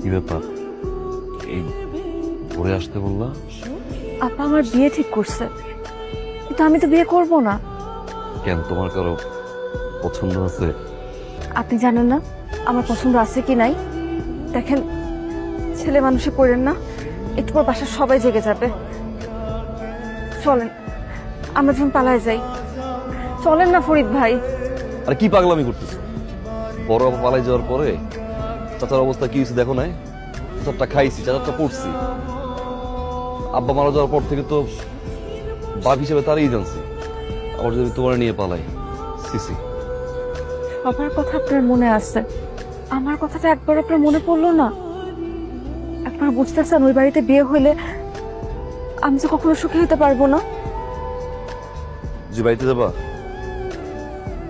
কি ব্যাপার, এই ঘুরে আসতে বললা? আপা আমার বিয়ে ঠিক করছে, কিন্তু আমি তো বিয়ে করব না। কেন, তোমার কারো পছন্দ আছে? আপনি জানেন না আমার পছন্দ আছে কি নাই? দেখেন, ছেলে মানুষে করেন না, একটু পর বাসার সবাই জেগে যাবে। চলেন আমরা যখন পালায় যাই। চলেন না ফরিদ ভাই। আরে কি পাগলামি করতেছো? বড় আপা পালাই যাওয়ার পরে চাচার অবস্থা কি হয়েছে দেখো নাই? চাচারটা খাইছি, চাচারটা পড়ছি। আব্বা মারা যাওয়ার পর থেকে তো বাপ হিসেবে তারই জানছি। আবার যদি তোমার নিয়ে পালাই, সিসি। সবার কথা আপনার মনে আছে, আমার কথাটা একবার আপনার মনে পড়লো না? একবার বুঝতেছেন ওই বাড়িতে বিয়ে হইলে আমি তো কখনো সুখী হতে পারবো না। যে বাড়িতে যাবা?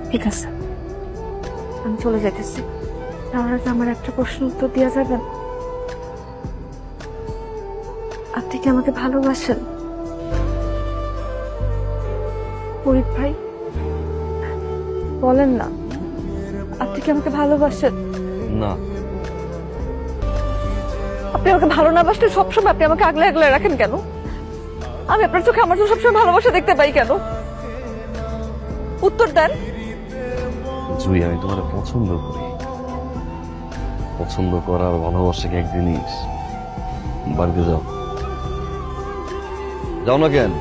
ঠিক আছে, আমি চলে যাইতেছি। তার আগে আমার একটা প্রশ্ন উত্তর দেওয়া যাবেন? আপনি কি আমাকে ভালোবাসেন ফরিদ ভাই? বলেন না, আপনি কি আমাকে ভালোবাসেন? না। আপনি আমাকে ভালো না বাসলে সবসময় আপনি আমাকে আগলে আগলে রাখেন কেন? আমি আপনার চোখে আমার চোখে সবসময় ভালোবাসা দেখতে পাই কেন? উত্তর দেন। জুই, আমি তোমার পছন্দ করি। পছন্দ করার ভালোবাসা কি এক জিনিস? বাড়িতে যাও। যাও না কেন?